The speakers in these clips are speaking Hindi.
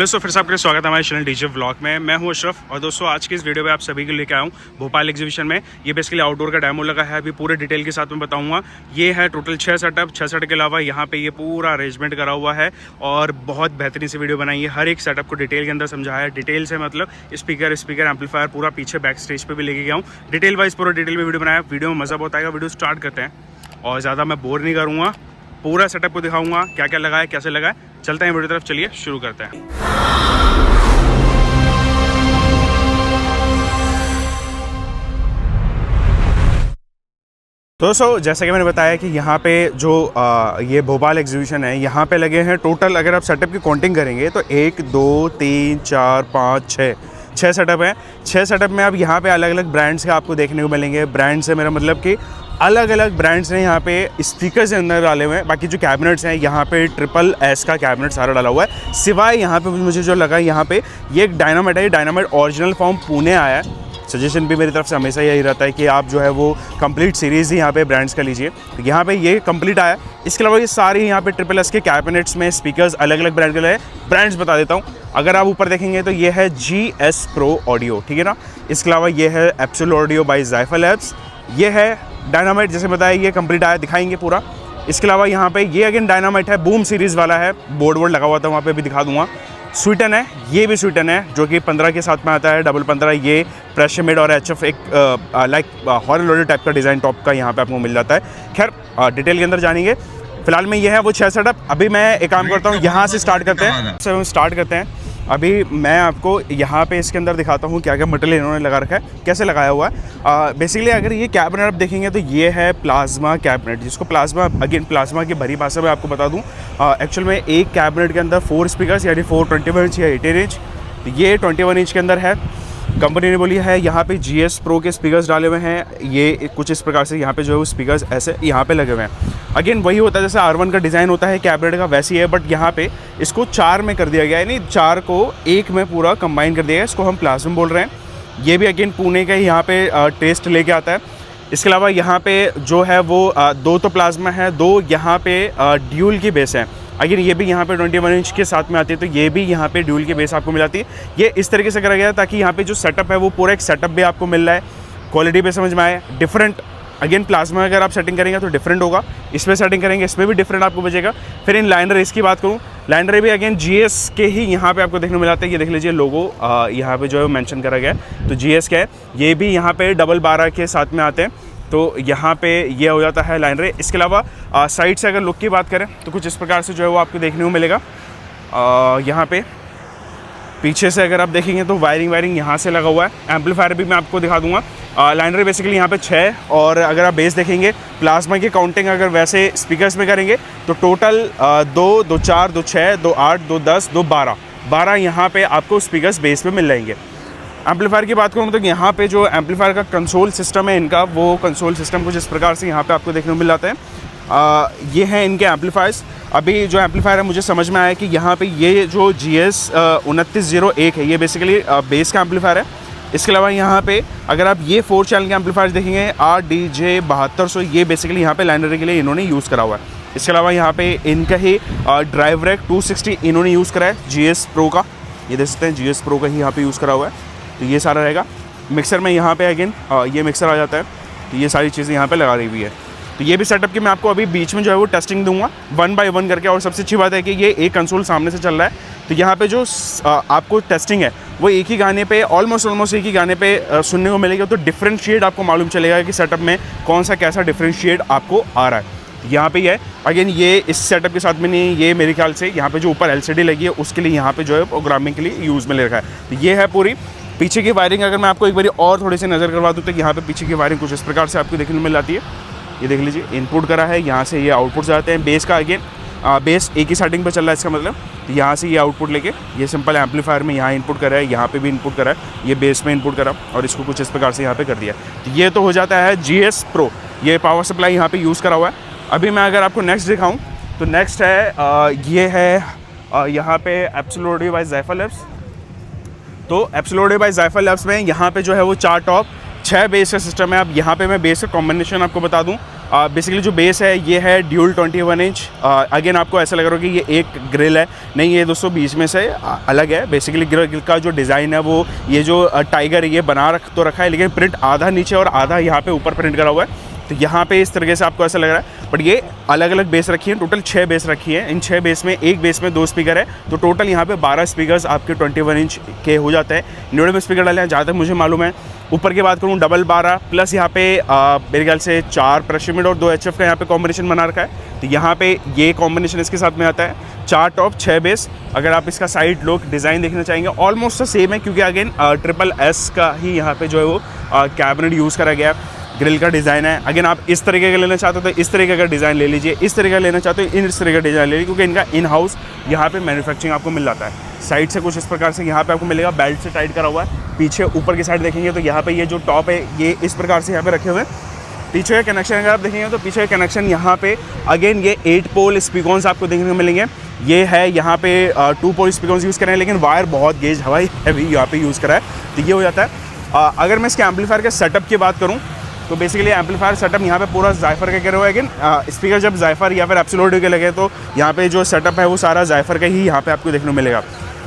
हेलो फिर से आपका स्वागत है हमारे चैनल डीजे व्लॉग में। मैं हूं अशरफ और दोस्तों आज की इस वीडियो में आप सभी को लेकर आया हूं भोपाल एग्जीबिशन में। ये बेसिकली आउटडोर का डेमो लगा है, अभी पूरे डिटेल के साथ में बताऊंगा। ये है टोटल 6 सेटअप के अलावा यहाँ पे ये पूरा अरेंजमेंट करा हुआ है और बहुत बेहतरीन सी वीडियो बनाई है। हर एक सेटअप को डिटेल के अंदर समझाया है। डिटेल से मतलब स्पीकर एम्पलीफायर पूरा पीछे बैक स्टेज पर भी लेके गया हूँ। डिटेल वाइज पूरा डिटेल में वीडियो बनाया। वीडियो में मज़ा बहुत आएगा। वीडियो स्टार्ट करते हैं और ज़्यादा मैं बोर नहीं करूँगा, पूरा सेटअप को दिखाऊंगा क्या क्या लगा है, कैसे लगा है। चलते हैं वीडियो तरफ, चलिए शुरू करते हैं। दोस्तों जैसा कि मैंने बताया कि यहाँ पे जो ये भोपाल एग्जीबिशन है, यहाँ पे लगे हैं टोटल, अगर आप सेटअप की काउंटिंग करेंगे तो 1 2 3 4 5 6 सेटअप हैं। 6 सेटअप में अब यहाँ पे अलग अलग ब्रांड्स के आपको देखने को मिलेंगे। ब्रांड से मेरा मतलब कि अलग अलग ब्रांड्स ने यहाँ पे स्पीकर्स के अंदर डाले हुए हैं। बाकी जो कैबिनेट्स हैं यहाँ पे SSS का कैबिनेट सारा डाला हुआ है। सिवाय यहाँ पे मुझे जो लगा यहाँ पे ये एक डायनामाइट है। डायनामाइट ओरिजिनल फॉर्म पुणे आया है। सजेशन भी मेरी तरफ से हमेशा यही रहता है कि आप जो है वो कंप्लीट सीरीज़ ही यहाँ पे ब्रांड्स का लीजिए। तो यहाँ पे ये कंप्लीट आया। इसके अलावा ये सारे यहाँ पे SSS के कैबिनेट्स में स्पीकर्स अलग अलग ब्रांड के लिए। ब्रांड्स बता देता हूँ, अगर आप ऊपर देखेंगे तो ये है GS Pro ऑडियो, ठीक है ना। इसके अलावा ये है एब्सोल्यूट ऑडियो बाय ज़ायफा लैब्स। ये है डायनामाइट, जैसे बताया ये कंप्लीट आया, दिखाएंगे पूरा। इसके अलावा यहाँ पे ये अगेन डायनामाइट है, बूम सीरीज़ वाला है। बोर्ड लगा हुआ था वहाँ पे भी दिखा दूंगा। स्वीटन है, ये भी स्वीटन है जो कि 15 के साथ में आता है, डबल 15। ये प्रेशर मेड और HF एक लाइक हॉरर लोडेड टाइप का डिज़ाइन टॉप का यहाँ पे आपको मिल जाता है। खैर डिटेल के अंदर जानेंगे। फिलहाल में ये है वो 6 सेटअप। अभी मैं एक काम करता हूँ, यहाँ से स्टार्ट करते हैं। अभी मैं आपको यहाँ पे इसके अंदर दिखाता हूँ क्या क्या मटेरियल इन्होंने लगा रखा है, कैसे लगाया हुआ है। बेसिकली अगर ये कैबिनेट आप देखेंगे तो ये है प्लाज्मा कैबिनेट, जिसको प्लाज्मा की भरी भाषा में आपको बता दूँ। एक्चुअल में एक कैबिनेट के अंदर 4 स्पीकर्स यानी 4 21 इंच या 18 इंच। ये 21 इंच के अंदर है। कंपनी ने बोली है यहाँ पे GS Pro के स्पीकर्स डाले हुए हैं। ये कुछ इस प्रकार से यहाँ पे जो है वो स्पीकर्स ऐसे यहाँ पे लगे हुए हैं। अगेन वही होता है जैसे R1 का डिज़ाइन होता है कैबिनेट का, वैसी है, बट यहाँ पे इसको 4 में कर दिया गया है, यानी 4 को 1 में पूरा कंबाइन कर दिया गया। इसको हम प्लाज्मा बोल रहे हैं। ये भी अगेन पुणे का ही यहाँ पे टेस्ट लेके आता है। इसके अलावा यहाँ पे जो है वो 2 तो प्लाज्मा है, 2 यहाँ पे ड्यूल की बेस है। अगर ये भी यहाँ पे 21 इंच के साथ में आती है, तो ये भी यहाँ पे ड्यूल की बेस आपको मिल जाती है। ये इस तरीके से करा गया है ताकि यहाँ पे जो सेटअप है वो पूरा एक सेटअप भी आपको मिल रहा है। क्वालिटी पे समझ में आए, डिफरेंट। अगेन प्लाज्मा अगर आप सेटिंग करेंगे तो डिफरेंट होगा, इसमें सेटिंग करेंगे इसमें भी डिफरेंट आपको बचेगा। फिर इन लाइनर इसकी बात करूँ, लाइनर भी अगेन GS के ही यहाँ पे आपको देखने को मिलाते हैं। ये देख लीजिए लोगो यहाँ पे जो है मेंशन करा गया है, तो GS का है। ये भी यहाँ पे डबल 12 के साथ में आते हैं, तो यहाँ पे ये हो जाता है लाइनर। इसके अलावा साइड से अगर लुक की बात करें तो कुछ इस प्रकार से जो है वो आपको देखने को मिलेगा। यहाँ पे पीछे से अगर आप देखेंगे तो वायरिंग यहाँ से लगा हुआ है। एम्पलीफायर भी मैं आपको दिखा दूंगा। लाइनर बेसिकली यहाँ पे 6, और अगर आप बेस देखेंगे प्लाज्मा की काउंटिंग अगर वैसे स्पीकर्स में करेंगे तो टोटल 2 2 4 2 6 2 8 2 10 2 12 यहाँ पे आपको स्पीकर्स बेस में मिल जाएंगे। एम्पलीफायर की बात करूँ तो यहाँ पे जो एम्पलीफायर का कंसोल सिस्टम है इनका, वो कंसोल सिस्टम कुछ इस प्रकार से यहाँ पे आपको देखने को मिल जाता है। ये हैं इनके एम्पलीफायर्स। अभी जो एम्पलीफायर है मुझे समझ में आया कि यहाँ पे ये जो GS 2901 है, ये बेसिकली बेस का एम्पलीफायर है। इसके अलावा यहाँ पे अगर आप ये 4 चैनल के एम्पलीफायर देखेंगे RDJ 7200, ये बेसिकली यहाँ पे लाइनर के लिए इन्होंने यूज़ करा हुआ है। इसके अलावा यहाँ पे इनका ही ड्राइव रैक 260 इन्होंने यूज़ करा है GS Pro का। ये देख सकते हैं GS Pro का ही यहाँ पे यूज़ करा हुआ है। तो ये सारा रहेगा। मिक्सर में यहाँ पे अगेन ये मिक्सर आ जाता है, तो ये सारी चीज़ें यहाँ पे लगा रही हुई है। तो ये भी सेटअप की मैं आपको अभी बीच में जो है वो टेस्टिंग दूंगा 1 बाय 1 करके। और सबसे अच्छी बात है कि ये एक कंसोल सामने से चल रहा है, तो यहाँ पे जो आपको टेस्टिंग है वो एक ही गाने पे ऑलमोस्ट एक ही गाने पे सुनने को मिलेगा। तो डिफरेंशिएट आपको मालूम चलेगा कि सेटअप में कौन सा कैसा डिफरेंशिएट आपको आ रहा है। यहाँ पे है अगेन, ये इस सेटअप के साथ में नहीं, ये मेरे ख्याल से यहाँ पे जो ऊपर LCD लगी है उसके लिए यहाँ पे जो है प्रोग्रामिंग के लिए यूज़ में ले रखा है। तो ये है पूरी पीछे की वायरिंग। अगर मैं आपको एक बार और थोड़ी सी नज़र करवा दूँ तो यहाँ पे पीछे की वायरिंग कुछ इस प्रकार से आपको देखने को मिल जाती है। ये देख लीजिए, इनपुट करा है, यहाँ से ये आउटपुट जाते हैं। बेस का अगेन बेस एक ही सेटिंग पे चल रहा है, इसका मतलब तो यहाँ से ये आउटपुट लेके ये सिंपल एम्पलीफायर में यहाँ इनपुट करा है, यहाँ पे भी इनपुट करा है, ये बेस में इनपुट करा और इसको कुछ इस प्रकार से यहाँ पे कर दिया। तो ये तो हो जाता है GS Pro। ये पावर सप्लाई यहाँ पे यूज़ करा हुआ है। अभी मैं अगर आपको नेक्स्ट दिखाऊँ तो नेक्स्ट है ये है यहाँ पे एब्सोल्यूट ऑडियो बाय ज़ायफा लैब्स। तो एब्सोल्यूट ऑडियो बाय ज़ायफा लैब्स में यहाँ पे जो है वो 4 टॉप 6 बेस का सिस्टम है। अब यहाँ पे मैं बेस का कॉम्बिनेशन आपको बता दूँ। बेसिकली जो बेस है ये है ड्यूल 21 इंच। अगेन आपको ऐसा लग रहा होगा कि ये एक ग्रिल है, नहीं ये दोस्तों बीच में से अलग है। बेसिकली ग्रिल का जो डिज़ाइन है वो ये जो टाइगर ये बना तो रखा है, लेकिन प्रिंट आधा नीचे और आधा यहाँ पे ऊपर प्रिंट करा हुआ है। तो यहाँ पे इस तरीके से आपको ऐसा लग रहा है, बट ये अलग अलग बेस रखी है। टोटल 6 बेस रखी है। इन 6 बेस में एक बेस में 2 स्पीकर है, तो टोटल यहाँ पे 12 स्पीकर्स आपके 21 इंच के हो जाते हैं। न्यूडल में स्पीकर डाले हैं जहाँ तक मुझे मालूम है। ऊपर की बात करूँ डबल 12 प्लस यहाँ पे मेरे ख्याल से 4 प्रेशर मिड और 2 HF का यहाँ पे कॉम्बिनेशन बना रखा है। तो यहाँ पे ये कॉम्बिनेशन इसके साथ में आता है। 4 टॉप 6 बेस। अगर आप इसका साइड लुक डिज़ाइन देखना चाहेंगे ऑलमोस्ट तो सेम है, क्योंकि अगेन SSS का ही यहाँ पे जो है वो कैबिनेट यूज़ करा गया है। ग्रिल का डिज़ाइन है। अगेन आप इस तरीके का लेना चाहते हो तो इस तरीके का डिज़ाइन ले लीजिए, इस तरीके का लेना चाहते हो इस तरीके का डिज़ाइन ले लीजिए, क्योंकि इनका इन हाउस यहाँ पे मैन्युफैक्चरिंग आपको मिल जाता है। साइड से कुछ इस प्रकार से यहाँ पे आपको मिलेगा, बेल्ट से टाइट करा हुआ है। पीछे ऊपर की साइड देखेंगे तो यहाँ पे ये जो टॉप है ये इस प्रकार से यहाँ पे रखे हुए हैं। पीछे का कनेक्शन अगर आप देखेंगे तो पीछे का कनेक्शन यहाँ पे अगेन ये 8 पोल स्पीकर्स आपको देखने को मिलेंगे। ये है यहाँ पे 2 पोल स्पीकर्स यूज़ करें हैं, लेकिन वायर बहुत गेज हवाई हैवी यहाँ पे यूज़ करा है, तो ये हो जाता है। अगर मैं इसके एम्पलीफायर के सेटअप की बात करूँ तो बेसिकली एम्पलीफायर सेटअप यहाँ पे पूरा जायफर का करे हुआ है। लेकिन स्पीकर जब जायफर या फिर एब्सोल्यूट के लगे तो यहाँ पे जो सेटअप है वो सारा जायफर का ही यहाँ पे आपको देखने को मिलेगा।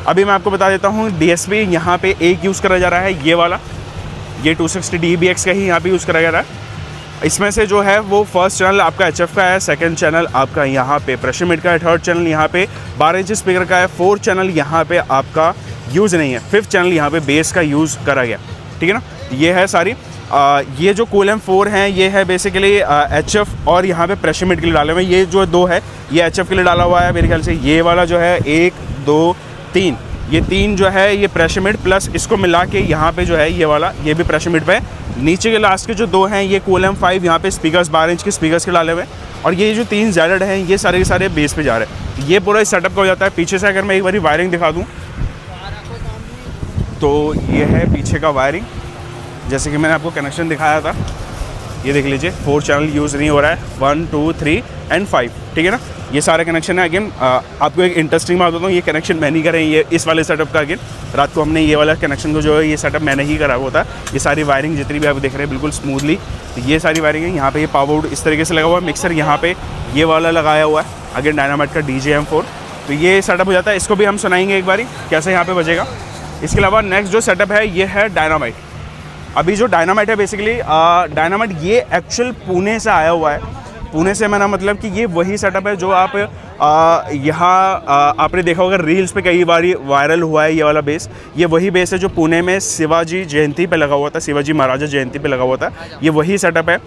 अभी मैं आपको बता देता हूँ DSP यहाँ पे एक यूज़ करा जा रहा है, ये वाला, ये 260 dBx का ही यहाँ पे यूज़ करा जा रहा है। इसमें से जो है वो फर्स्ट चैनल आपका HF का है, सेकंड चैनल आपका यहाँ पे प्रेशर मिड का है, थर्ड चैनल यहाँ पे 12 इंच स्पीकर का है, फोर्थ चैनल यहाँ पे आपका यूज़ नहीं है, फिफ्थ चैनल यहाँ पे बेस का यूज़ करा गया। ठीक है ना, ये है सारी। ये जो कूलम 4 हैं ये है बेसिकली HF और यहाँ पे प्रेशर मिड के लिए डाले हुए हैं। ये जो 2 है ये HF के लिए डाला हुआ है मेरे ख्याल से। ये वाला जो है 1 2 3, ये 3 जो है ये प्रेशर मिड प्लस इसको मिला के यहाँ पे जो है ये वाला ये भी प्रेशर मिड पे है। नीचे के लास्ट के जो 2 हैं ये कूलम 5 यहाँ पे स्पीकर्स 12 इंच के स्पीकर्स के डाले हुए हैं, और ये जो 3 ZZ हैं ये सारे के सारे बेस पे जा रहे हैं। ये पूरा इस सेटअप का हो जाता है। पीछे से अगर मैं एक बारी वायरिंग दिखा दूँ तो ये है पीछे का वायरिंग, जैसे कि मैंने आपको कनेक्शन दिखाया था। ये देख लीजिए 4 चैनल यूज़ नहीं हो रहा है, 1 2 3 एंड 5, ठीक है ना, ये सारे कनेक्शन है। अगेन आपको एक इंटरेस्टिंग बात बताऊँ, ये कनेक्शन मैं नहीं कर रही, ये इस वाले सेटअप का अगेन रात को हमने ये वाला कनेक्शन को जो है ये सेटअप मैंने ही करा हुआ था। ये सारी वायरिंग जितनी भी आप देख रहे हैं बिल्कुल स्मूथली, तो ये सारी वायरिंग है। यहाँ पे ये पावर इस तरीके से लगा हुआ है, मिक्सर यहाँ पे ये वाला लगाया हुआ है, अगेन डायनामाइट का DJM4। तो ये सेटअप हो जाता है, इसको भी हम सुनाएंगे एक बारी कैसे यहाँ पे बजेगा। इसके अलावा नेक्स्ट जो सेटअप है ये है डायनामाइट। अभी जो डायनामाइट है बेसिकली डायनामाइट ये एक्चुअल पुणे से आया हुआ है। पुणे से मेरा मतलब कि ये वही सेटअप है जो आप यहाँ आपने देखा होगा रील्स पे कई बार वायरल हुआ है। ये वाला बेस ये वही बेस है जो पुणे में शिवाजी जयंती पे लगा हुआ था, शिवाजी महाराजा जयंती पे लगा हुआ था, ये वही सेटअप है।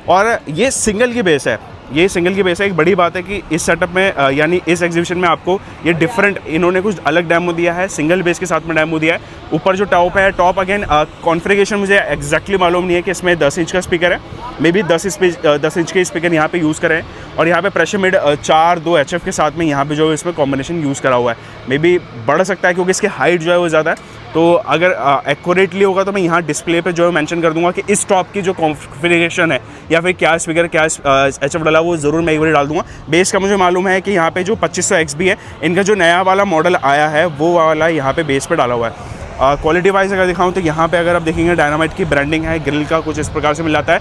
और ये सिंगल की बेस है, ये सिंगल की बेस है। एक बड़ी बात है कि इस सेटअप में यानी इस एग्जीबिशन में आपको ये डिफरेंट इन्होंने कुछ अलग डेमो दिया है, सिंगल बेस के साथ में डेमो दिया है। ऊपर जो टॉप है, टॉप अगेन कॉन्फ़िगरेशन मुझे एग्जैक्टली मालूम नहीं है कि इसमें 10 इंच का स्पीकर है, मे बी 10 इंच के स्पीकर यहाँ पे यूज़ करें। और यहाँ पे प्रेशर मिड 4 2 HF के साथ में यहाँ पे जो इसमें कॉम्बिनेशन यूज़ करा हुआ है, मे बी बढ़ सकता है क्योंकि इसकी हाइट जो है वो ज़्यादा है। तो अगर एक्यूरेटली होगा तो मैं यहाँ डिस्प्ले पे जो है मेंशन कर दूंगा कि इस टॉप की जो कॉन्फ़िगरेशन है या फिर क्या स्पीकर क्या HF डाला वो ज़रूर मैं एक बार डाल दूंगा। बेस का मुझे मालूम है कि यहाँ पे जो 2500 XB है, इनका जो नया वाला मॉडल आया है वो वाला यहाँ पे बेस पे डाला हुआ है। क्वालिटी वाइज अगर दिखाऊं तो यहाँ पे अगर आप देखेंगे डायनामाइट की ब्रांडिंग है, ग्रिल का कुछ इस प्रकार से मिल जाता है।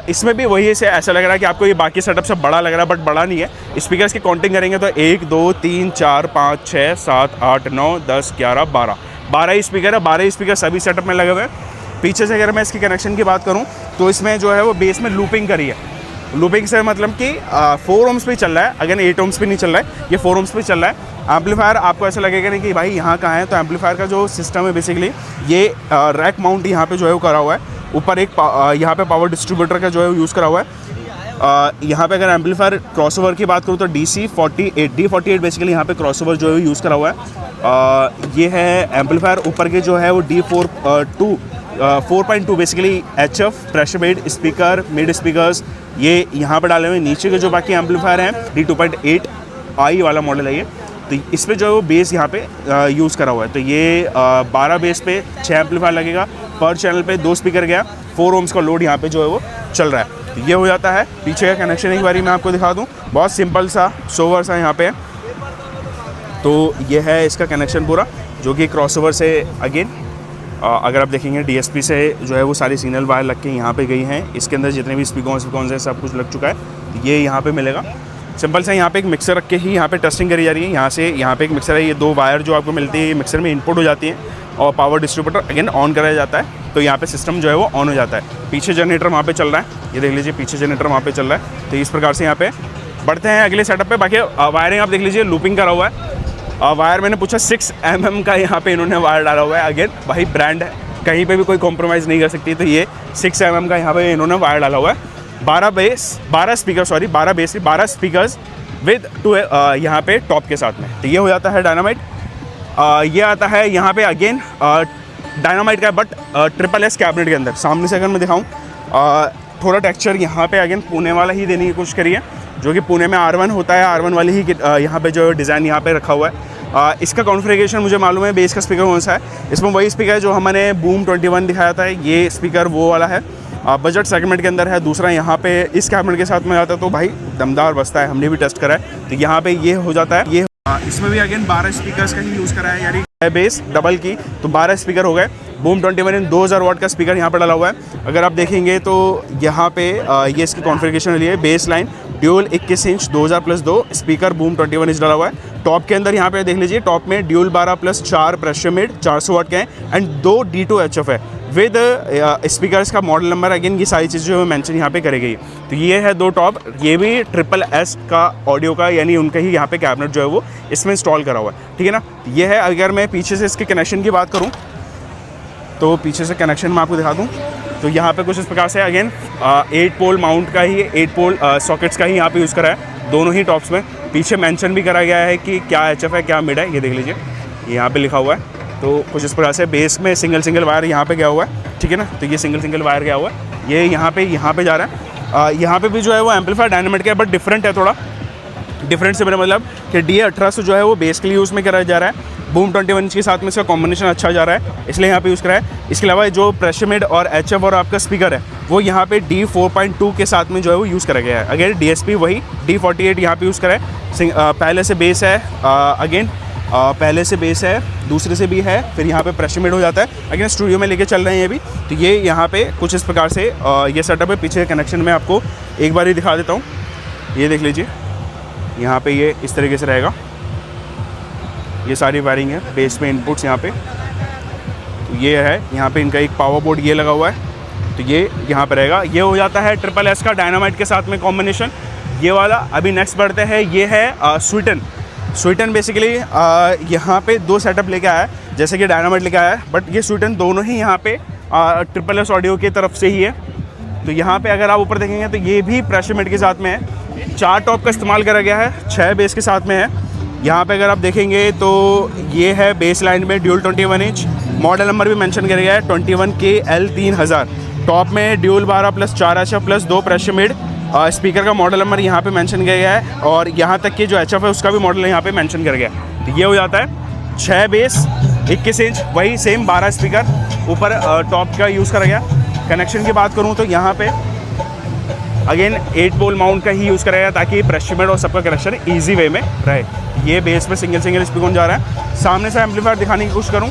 इसमें भी वही से ऐसा लग रहा है कि आपको ये बाकी सेटअप से बड़ा लग रहा है, बट बड़ा नहीं है। स्पीकर्स की काउंटिंग करेंगे तो 1 2 3 4 5 6 7 8 9 10 11 12 ही स्पीकर है। 12 ही स्पीकर सभी सेटअप में लगे हुए हैं। पीछे से अगर मैं इसकी कनेक्शन की बात करूँ तो इसमें जो है वो बेस में लूपिंग करी है। लूपिंग से मतलब कि 4 ohms पे चल रहा है, अगर 8 ohms पे नहीं चल रहा है, ये 4 ohms पे चल रहा है। एम्पलीफायर आपको ऐसा लगेगा नहीं कि भाई यहाँ कहाँ है, तो एम्पलीफायर का जो सिस्टम है बेसिकली ये रैक माउंट यहाँ पे जो है वो करा हुआ है। ऊपर एक यहाँ पे पावर डिस्ट्रीब्यूटर का जो है वो यूज़ करा हुआ है। यहाँ पे अगर एम्पलीफायर क्रॉसओवर की बात करूँ तो D48 बेसिकली यहाँ पे क्रॉसओवर जो है यूज़ करा हुआ है। ये है एम्पलीफायर। ऊपर के जो है वो D4.2 basically HF pressure mid speaker mid speakers ये यहाँ पे डाले हुए। नीचे के जो बाकी एम्पलीफायर हैं D2.8 I वाला मॉडल है ये, तो इस पर जो है वो बेस यहाँ पे यूज़ करा हुआ है। तो ये 12 बेस पे 6 एम्पलीफायर लगेगा, पर चैनल पे 2 स्पीकर गया, 4 ohms का लोड यहाँ पे जो है वो चल रहा है। तो ये हो जाता है। पीछे का कनेक्शन एक बारी मैं आपको दिखा दूँ, बहुत सिंपल सा सोवर सा यहाँ पे। तो ये है इसका कनेक्शन पूरा, जो कि क्रॉसओवर से अगेन अगर आप देखेंगे DSP से जो है वो सारी सिग्नल वायर लग के यहाँ पे गई हैं। इसके अंदर जितने भी स्पीकर्स हैं सब कुछ लग चुका है, ये यहाँ पे मिलेगा। सिंपल से यहाँ पे एक मिक्सर रख के ही यहाँ पे टेस्टिंग करी जा रही है। यहाँ से यहाँ पे एक मिक्सर है, ये 2 वायर जो आपको मिलती है ये मिक्सर में इनपुट हो जाती है और पावर डिस्ट्रीब्यूटर अगेन ऑन कराया जाता है, तो यहाँ पे सिस्टम जो है वो ऑन हो जाता है। पीछे जनरेटर वहाँ पे चल रहा है, ये देख लीजिए पीछे जनरेटर वहाँ पे चल रहा है। तो इस प्रकार से यहाँ पे बढ़ते हैं अगले सेटअप पे। बाकी वायरिंग आप देख लीजिए लूपिंग करा हुआ है। वायर मैंने पूछा 6 mm का यहाँ पे इन्होंने वायर डाला हुआ है। अगेन भाई ब्रांड है, कहीं पे भी कोई कॉम्प्रोमाइज़ नहीं कर सकती, तो ये 6 mm का यहाँ पे इन्होंने वायर डाला हुआ है। 12 स्पीकर्स विद 2 यहाँ पे टॉप के साथ में। तो ये हो जाता है डायनामाइट। ये आता है यहाँ पे अगेन डायनामाइट का, बट SSS कैबिनेट के अंदर। सामने से अगर मैं दिखाऊँ थोड़ा टेक्सचर यहाँ पे अगेन पुणे वाला ही देने की कोशिश करी है, जो कि पुणे में R1 होता है, R1 वाली ही यहाँ पे जो डिज़ाइन यहाँ पे रखा हुआ है। इसका कॉन्फ़िगरेशन मुझे मालूम है बेस का स्पीकर कौन सा है। इसमें वही स्पीकर है जो हमने बूम 21 दिखाया था, ये स्पीकर वो वाला है, बजट सेगमेंट के अंदर है। दूसरा यहाँ पे इस कैबिनेट के साथ में आता है, तो भाई दमदार बजता है, हमने भी टेस्ट करा है। तो यहाँ पे ये हो जाता है। ये इसमें भी अगेन 12 स्पीकर्स का ही यूज़ करा है, यानी बेस डबल की, तो 12 स्पीकर हो गए। बूम 21 इन 2000 वाट का स्पीकर यहाँ पर डाला हुआ है। अगर आप देखेंगे तो यहाँ पे ये इसकी कॉन्फ़िगरेशन लिए base line dual 21 inch 2000+2 speaker boom 21 inch डाला हुआ है। टॉप के अंदर यहाँ पे देख लीजिए, टॉप में ड्यूल 12+4 प्रेशर मिड 400 वाट के हैं एंड 2 D2 HF है विद स्पीकर्स का मॉडल नंबर। अगेन ये सारी चीज़ें जो मेंशन यहाँ पे करी गई। तो ये है 2 टॉप, ये भी SSS का ऑडियो का, यानी उनका ही यहाँ पे कैबिनेट जो है वो इसमें इंस्टॉल करा हुआ है, ठीक है ना। ये है। अगर मैं पीछे से इसके कनेक्शन की बात करूँ तो पीछे से कनेक्शन मैं आपको दिखा दूँ तो यहाँ पे कुछ इस प्रकार से अगेन 8 पोल माउंट का ही 8 पोल सॉकेट्स का ही यहाँ पे यूज़ करा है दोनों ही टॉप्स में। पीछे मेंशन भी करा गया है कि क्या HF है क्या मिड है, ये देख लीजिए यहाँ पे लिखा हुआ है। तो कुछ इस प्रकार से बेस में सिंगल वायर यहाँ पे गया हुआ है, ठीक है ना। तो ये सिंगल वायर गया हुआ है, ये यहाँ पे जा रहा है। यहाँ पे भी जो है वो एम्पलीफायर डायनामाइट का है, बट डिफरेंट है थोड़ा। डिफरेंट से मेरा मतलब कि DA1800 जो है वो बेस के लिए यूज़ में कराया जा रहा है। बूम 21 इंच के साथ में इसका कॉम्बिनेशन अच्छा जा रहा है, इसलिए यहाँ पे यूज़ करा है। इसके अलावा जो प्रेशर मिड और HF और आपका स्पीकर है वो यहाँ पे D4.2 के साथ में जो है वो यूज़ करा गया है। अगेन DSP वही D48 यहाँ पे यूज़ करा है। पहले से बेस है, अगेन पहले से बेस है, दूसरे से भी है, फिर यहाँ पे प्रेशर मिड हो जाता है। अगेन स्टूडियो में लेके चल रहे हैं ये भी। तो ये यहाँ पे कुछ इस प्रकार से ये सेटअप है। पीछे कनेक्शन में आपको एक बार ही दिखा देता हूँ, ये देख लीजिए यहाँ पे ये इस तरीके से रहेगा। ये सारी वायरिंग है, बेस में इनपुट्स यहाँ पे। तो ये है, यहाँ पे इनका एक पावर बोर्ड ये लगा हुआ है, तो ये यहाँ पे रहेगा। ये हो जाता है SSS का डायनामाइट के साथ में कॉम्बिनेशन, ये वाला। अभी नेक्स्ट बढ़ते हैं, ये है स्वीटन बेसिकली यहाँ पे 2 सेटअप लेके आया है, जैसे कि डायनामाइट लेके आया है, बट ये स्वीटन दोनों ही यहाँ पे SSS ऑडियो की तरफ से ही है। तो यहाँ पे अगर आप ऊपर देखेंगे तो ये भी प्रेशर मिड के साथ में है। 4 टॉप का इस्तेमाल करा गया है, 6 बेस के साथ में है। यहाँ पे अगर आप देखेंगे तो ये है बेस लाइन में ड्यूल 21 इंच, मॉडल नंबर भी मेंशन किया गया है 21KL3000। टॉप में dual 12+4 HF+2 pressure mid, speaker का मॉडल नंबर यहाँ पे मेंशन किया गया है, और यहाँ तक कि जो HF है उसका भी मॉडल यहाँ पे मेंशन किया गया है। तो ये हो जाता है 6 बेस 21 इंच, वही सेम 12 स्पीकर ऊपर टॉप का यूज़ करा गया। कनेक्शन की बात करूँ तो यहाँ पे अगेन 8 पोल माउंट का ही यूज़ कराया ताकि प्रेशर मिड और सबका कनेक्शन ईजी वे में रहे। ये बेस में सिंगल स्पीकर जा रहा है। सामने से एम्पलीफायर दिखाने की कोशिश करूँ,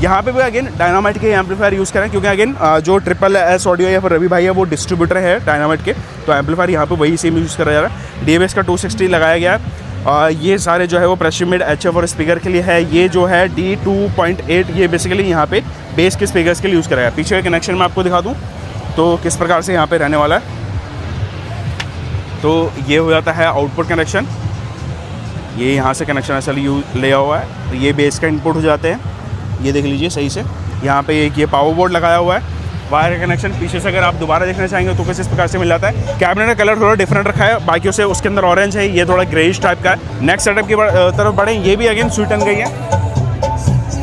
यहाँ पे भी अगेन डायनामाइट के एम्पलीफायर यूज़ करें, क्योंकि अगेन जो SSS ऑडियो या फिर रवि भाई है वो डिस्ट्रीब्यूटर है डायनामाइट के, तो एम्पलीफायर यहाँ पे वही सेम यूज़ करा जा रहा है। DBS का 260 लगाया गया है। ये सारे जो है वो प्रेशर मिड HF और स्पीकर के लिए है। ये जो है D2.8 ये बेसिकली यहाँ पे बेस के स्पीकर्स के लिए यूज़ कराया है। पीछे का कनेक्शन मैं आपको दिखा दूँ तो किस प्रकार से यहाँ पे रहने वाला है। तो ये हो जाता है आउटपुट कनेक्शन, ये यहाँ से कनेक्शन ऐसा ले हुआ है। तो ये बेस का इनपुट हो जाते हैं, ये देख लीजिए सही से। यहाँ पे एक ये पावर बोर्ड लगाया हुआ है, वायर का कनेक्शन। पीछे से अगर आप दोबारा देखना चाहेंगे तो किस प्रकार से मिल जाता है। कैबिनेट का कलर थोड़ा डिफरेंट रखा है बाकियों से, उसके अंदर ऑरेंज है, ये थोड़ा ग्रेइश टाइप का है। नेक्स्ट सेटअप की तरफ बढ़े, ये भी अगेन स्वीटन का ही है,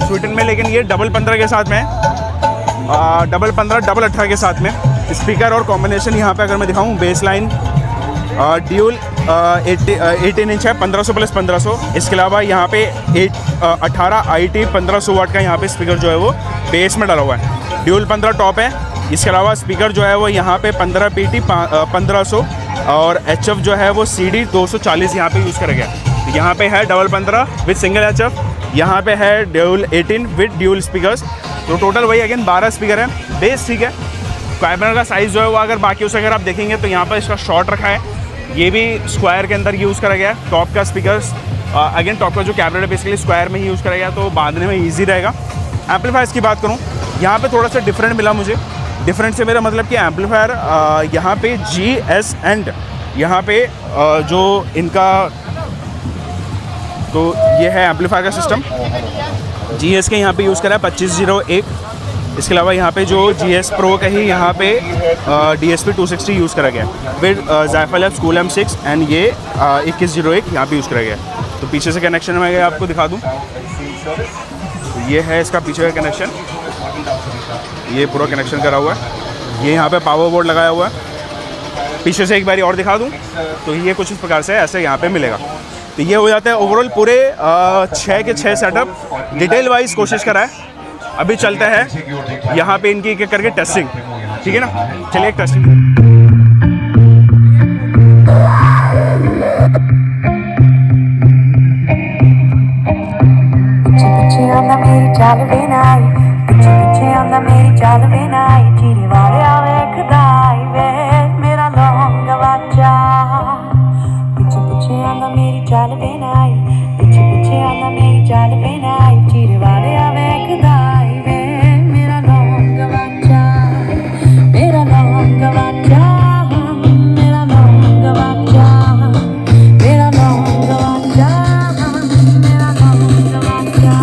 स्वीटन में, लेकिन ये 15 के साथ में है, 15 18 के साथ में। स्पीकर और कॉम्बिनेशन यहाँ पे अगर मैं दिखाऊँ, बेस लाइन ड्यूल 18 इंच है, 1500+1500। इसके अलावा यहाँ पे 18 IT 1500 वाट का यहाँ पे स्पीकर जो है वो बेस में डाला हुआ है। ड्यूल 15 टॉप है। इसके अलावा स्पीकर जो है वो यहाँ पे 15 PT 1500 और HF जो है वो CD 240 यहाँ पे यूज़ करा गया। तो यहाँ पे है 15 विद सिंगल HF, यहाँ पे है ड्यूल 18 विद ड्यूल स्पीकर्स। तो टोटल वही अगेन 12 स्पीकर है। बेस ठीक है। कैमरा का साइज़ जो है वो अगर बाकी से अगर आप देखेंगे तो यहाँ पर इसका शॉर्ट रखा है, ये भी स्क्वायर के अंदर यूज़ करा गया है। टॉप का स्पीकर्स अगेन टॉप का जो कैमरा है बेसिकली स्क्वायर में ही यूज़ करा गया, तो बांधने में ईजी रहेगा। एम्पलीफायर्स की बात करूँ, यहाँ पे थोड़ा सा डिफरेंट मिला मुझे। डिफरेंट से मेरा मतलब कि एम्पलीफायर यहाँ पे GS एंड यहाँ पे जो इनका तो ये है एम्पलीफायर का सिस्टम। GS के यहाँ पे यूज़ करा है 2501। इसके अलावा यहाँ पे जो GS Pro का ही यहाँ पे DSP 260 यूज़ करा गया है विद ज़ायफा स्कूल M6 एंड ये 2101 यहाँ पे यूज़ करा गया है। तो पीछे से कनेक्शन मैं आपको दिखा दूँ, तो ये है इसका पीछे का कनेक्शन, ये पूरा कनेक्शन करा हुआ है। ये यहाँ पे पावर बोर्ड लगाया हुआ है। पीछे से एक बारी और दिखा दूँ तो ये कुछ इस प्रकार से ऐसे यहाँ पे मिलेगा। तो ये हो जाता है ओवरऑल पूरे 6 के 6 सेटअप। डिटेल वाइज कोशिश करा है। अभी चलता है यहाँ पे इनकी एक करके टेस्टिंग, ठीक है ना। चलिए एक टेस्टिंग। मेरी चाल बेनाई, पीछे पीछे आंदा मेरी चाल बेनाई, चीरे वाले आवे खदाई वे मेरा लौंग वाचा। पीछे पीछे आंदा मेरी चाल बेनाई, पीछे पीछे आंदा मेरी चाल बेनाई, चीरे वाले आवे खदाई वे मेरा लौंग वाचा, मेरा लौंग वाचा, मेरा लौंग वाचा, मेरा लौंग वाचा, मेरा लौंग वाचा।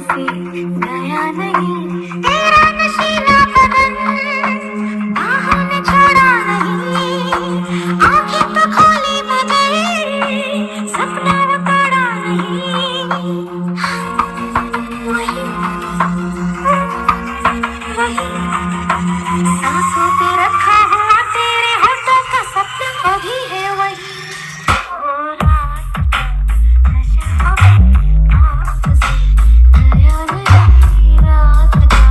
से गया नहीं तेरा नशीला बदन बाहों ने छोड़ा नहीं आंखें तो खोली मगर सपना वो तोड़ा नहीं वही वही सांसों पे रखा हुआ तेरे होठों का सपना अभी है वही ओ रात का नशा अभी आँख से गया नहीं रात का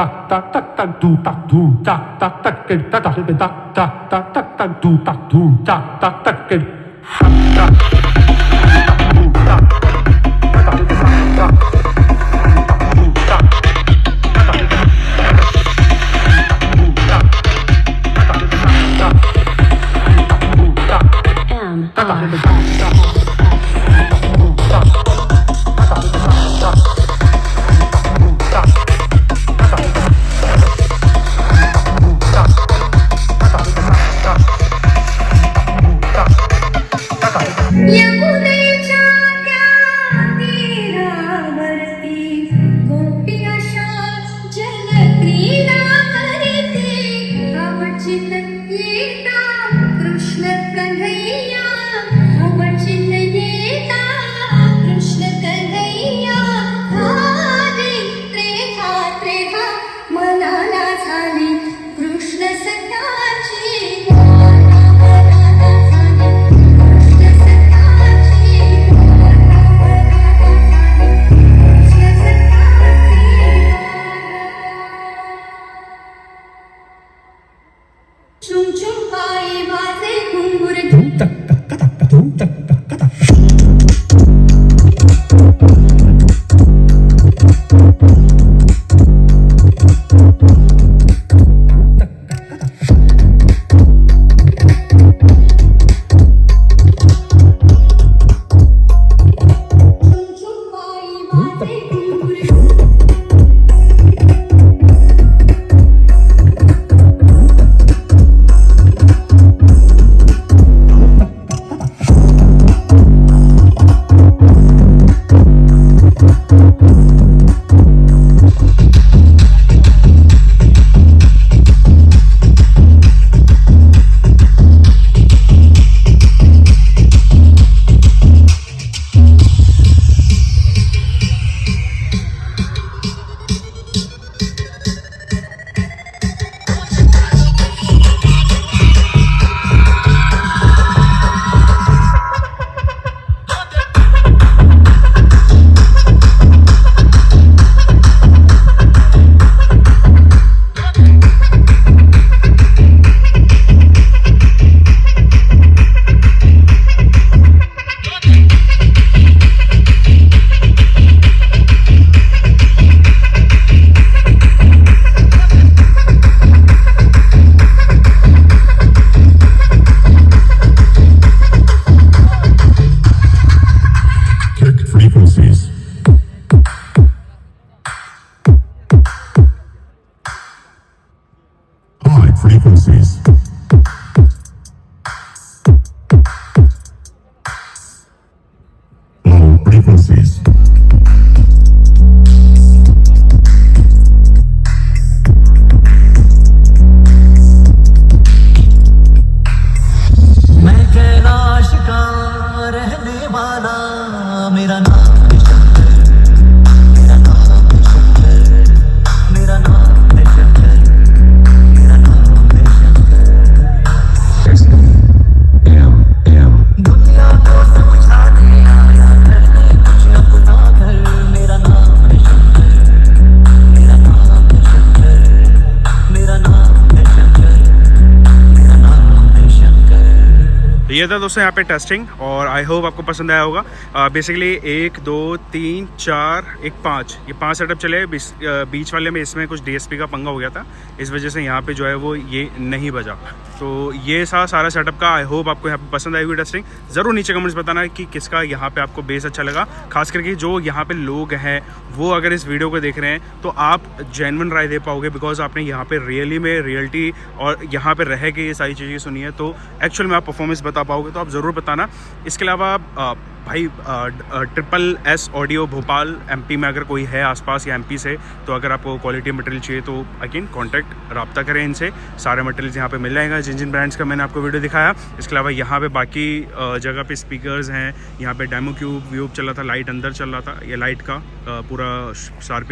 tak tak tak tak do tak do tak tak tak tak tak tak tak tak tak tak tak do tak do tak tak tak tak यमुनेच्या त्या तीरावरती गोपी अशा जलक्रीडा करीते अवचित येता कृष्ण कन्हैया अवचित येता कृष्ण कन्हैया त्रेधा त्रेधा मनाला झाली कृष्ण सखाची चुम चुम पायी वाजे घुंगुर चुम चुम पायी वाजे घुंगुर frequencies. Low frequencies. मैं कैलाश का रहने वाला, मेरा नाम है शंकर, मेरा नाम है शंकर, मेरा नाम है शंकर, मेरा नाम है शंकर। दुनिया को समझाने आया करने कुछ अपना घर, मेरा नाम है शंकर, मेरा नाम है शंकर, मेरा नाम है शंकर, मेरा नाम है शंकर। तो ये था दोस्तों यहाँ पे टेस्टिंग, और आई होप आपको पसंद आया होगा। बेसिकली 1 2 3 4 1 5 ये 5 सेटअप चले। बीच वाले में इसमें कुछ DSP का पंगा हो गया था, इस वजह से यहाँ पे जो है वो ये नहीं बजा। तो ये सारा सेटअप का आई होप आपको यहाँ पे पसंद आई हुई टेस्टिंग। ज़रूर नीचे कमेंट्स बताना कि किसका यहाँ पे आपको बेस अच्छा लगा। खास करके जो यहाँ पे लोग हैं वो अगर इस वीडियो को देख रहे हैं तो आप जेन्युइन राय दे पाओगे, बिकॉज आपने यहाँ पे रियली में रियलिटी और यहाँ पे रह के ये सारी चीज़ें सुनी है, तो एक्चुअल में आप परफॉर्मेंस बता पाओगे। तो आप ज़रूर बताना। इसके अलावा भाई SSS ऑडियो भोपाल MP में अगर कोई है आसपास या MP से, तो अगर आपको क्वालिटी मटेरियल चाहिए तो अगेन कॉन्टैक्ट रब्ता करें इनसे। सारे मटेरियल्स यहाँ पे मिल जाएगा जिन जिन ब्रांड्स का मैंने आपको वीडियो दिखाया। इसके अलावा यहाँ पे बाकी जगह पे स्पीकर्स हैं। यहाँ पे डेमो क्यूब चल रहा था, लाइट अंदर चल रहा था, ये लाइट का पूरा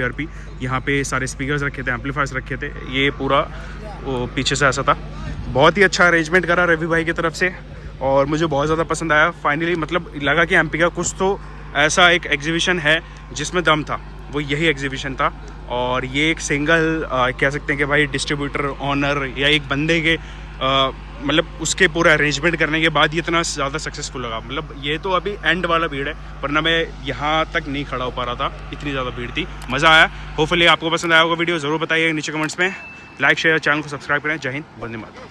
RP यहाँ पे सारे स्पीकर्स रखे थे, एम्पलीफायर्स रखे थे। ये पूरा वो पीछे से ऐसा था। बहुत ही अच्छा अरेंजमेंट करा रवि भाई की तरफ से और मुझे बहुत ज़्यादा पसंद आया। फाइनली मतलब लगा कि MP का कुछ तो ऐसा एक एग्जीबिशन है जिसमें दम था। वो यही एग्जीबिशन था। और ये एक सिंगल कह सकते हैं कि भाई डिस्ट्रीब्यूटर ऑनर या एक बंदे के मतलब उसके पूरा अरेंजमेंट करने के बाद ये इतना ज़्यादा सक्सेसफुल लगा। मतलब ये तो अभी एंड वाला भीड़ है, वरना मैं यहाँ तक नहीं खड़ा हो पा रहा था, इतनी ज़्यादा भीड़ थी। मज़ा आया। होपफुली आपको पसंद आया होगा वीडियो, ज़रूर बताइए नीचे कमेंट्स में। लाइक शेयर, चैनल को सब्सक्राइब करें। जय हिंद, वंदे मातरम।